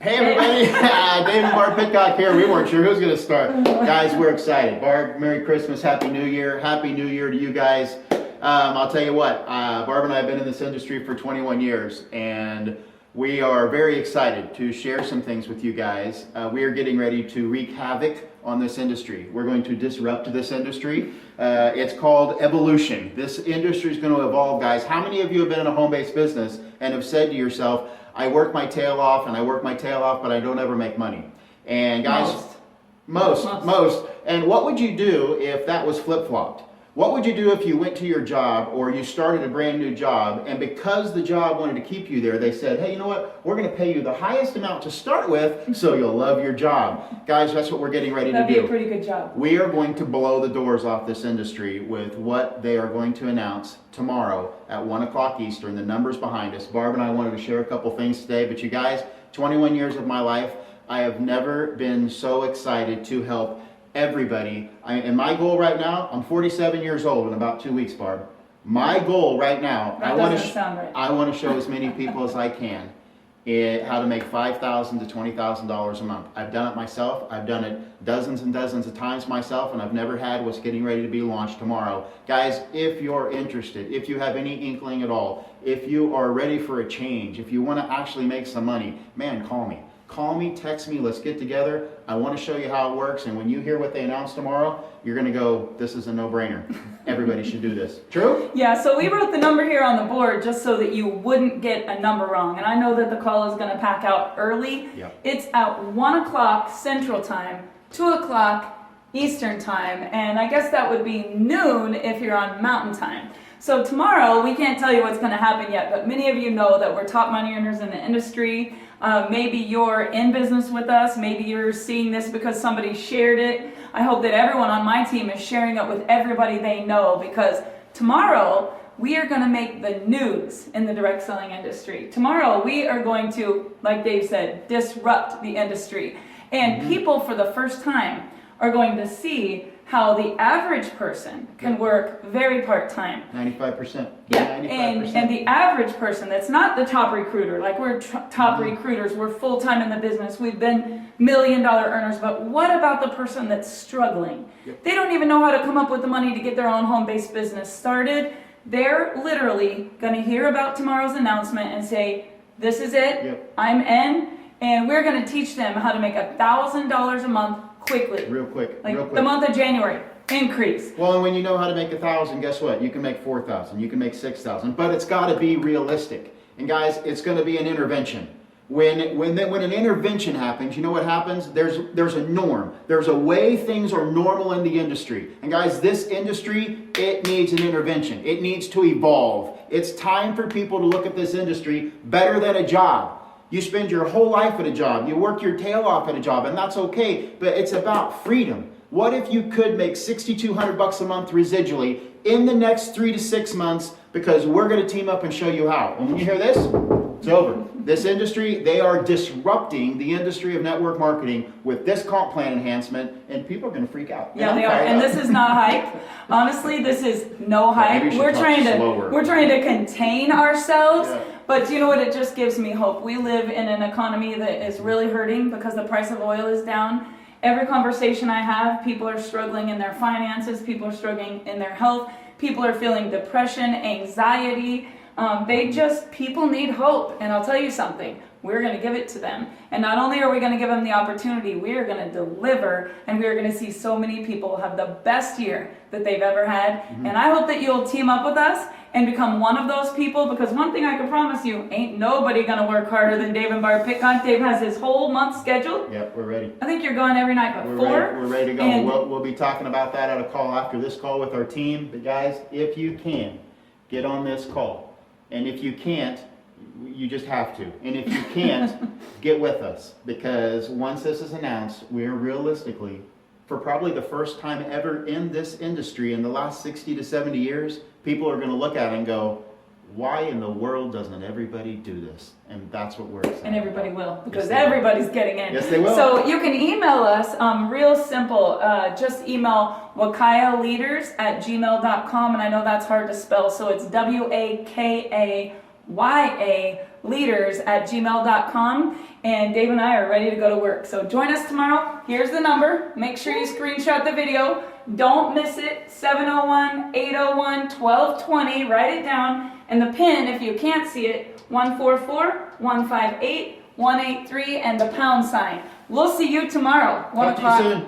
Hey everybody, Dave and Barb Pitcock here. We weren't sure who was going to start. Guys, we're excited. Barb, Merry Christmas, Happy New Year. Happy New Year to you guys. I'll tell you what, Barb and I have been in this industry for 21 years, and we are very excited to share some things with you guys. We are getting ready to wreak havoc on this industry. We're going to disrupt this industry. It's called evolution. This industry is going to evolve, guys. How many of you have been in a home-based business and have said to yourself, I work my tail off and I work my tail off, but I don't ever make money? And guys, most. And what would you do if that was flip-flopped? What would you do if you went to your job or you started a brand new job, and because the job wanted to keep you there, they said, hey, you know what? We're going to pay you the highest amount to start with so you'll love your job. Guys, that's what we're getting ready to do. That'd be a pretty good job. We are going to blow the doors off this industry with what they are going to announce tomorrow at 1 o'clock Eastern. The numbers behind us. Barb and I wanted to share a couple things today, but you guys, 21 years of my life, I have never been so excited to help everybody. And my goal right now, I'm 47 years old in about 2 weeks, Barb. My goal right now, I want to show as many people as I can how to make $5,000 to $20,000 a month. I've done it myself. I've done it dozens and dozens of times myself, and I've never had what's getting ready to be launched tomorrow. Guys, if you're interested, if you have any inkling at all, if you are ready for a change, if you want to actually make some money, man, call me. Call me, text me, let's get together. I want to show you how it works, and when you hear what they announce tomorrow, you're going to go, this is a no-brainer. Everybody should do this. True? Yeah, so we wrote the number here on the board just so that you wouldn't get a number wrong. And I know that the call is going to pack out early. Yep. It's at 1 o'clock Central Time, 2 o'clock Eastern Time, and I guess that would be noon if you're on Mountain Time. So tomorrow, we can't tell you what's going to happen yet, but many of you know that we're top money earners in the industry. Maybe you're in business with us. Maybe you're seeing this because somebody shared it. I hope that everyone on my team is sharing it with everybody they know, because tomorrow we are going to make the news in the direct selling industry. Tomorrow we are going to, like Dave said, disrupt the industry. And people for the first time are going to see how the average person can work very part-time. 95%. Yeah, 95%. And the average person that's not the top recruiter, like we're top recruiters, we're full-time in the business, we've been million-dollar earners, but what about the person that's struggling? Yep. They don't even know how to come up with the money to get their own home-based business started. They're literally going to hear about tomorrow's announcement and say, this is it, Yep. I'm in, and we're going to teach them how to make $1,000 a month quickly. Real quick. The month of January, increase. Well, and when you know how to make 1,000, guess what? You can make 4,000, you can make 6,000, but it's got to be realistic. And guys, it's going to be an intervention. When an intervention happens, you know what happens? There's a norm. There's a way things are normal in the industry. And guys, this industry, it needs an intervention. It needs to evolve. It's time for people to look at this industry better than a job. You spend your whole life at a job. You work your tail off at a job, and that's okay, but it's about freedom. What if you could make $6,200 a month residually in the next 3 to 6 months, because we're going to team up and show you how. And when you hear this, it's over. This industry, they are disrupting the industry of network marketing with this comp plan enhancement, and people are going to freak out. Yeah, they are. And this is not hype. Honestly, this is no hype. We're trying to contain ourselves. Yeah. But you know what? It just gives me hope. We live in an economy that is really hurting because the price of oil is down. Every conversation I have, people are struggling in their finances. People are struggling in their health. People are feeling depression, anxiety. People need hope. And I'll tell you something. We're going to give it to them. And not only are we going to give them the opportunity, we are going to deliver, and we are going to see so many people have the best year that they've ever had. Mm-hmm. And I hope that you'll team up with us and become one of those people, because one thing I can promise you, ain't nobody going to work harder than Dave and Barb Pitcock. Dave has his whole month scheduled. Yep, we're ready. I think you're going every night but We're ready to go. We'll be talking about that at a call after this call with our team. But guys, if you can, get on this call. And if you can't, you just have to. And if you can't, get with us. Because once this is announced, we're realistically, for probably the first time ever in this industry in the last 60 to 70 years, people are going to look at it and go, why in the world doesn't everybody do this? And that's what we're excited about. And everybody will, because Yes, everybody's getting in. Yes, they will. So you can email us, real simple. Just email wakayaleaders@gmail.com, and I know that's hard to spell, so it's WAKAYA leaders@gmail.com, and Dave and I are ready to go to work. So join us tomorrow. Here's the number. Make sure you screenshot the video. Don't miss it. 701-801-1220. Write it down. And the pin, if you can't see it, 144-158-183 and the pound sign. We'll see you tomorrow, 1 Talk to you o'clock. soon.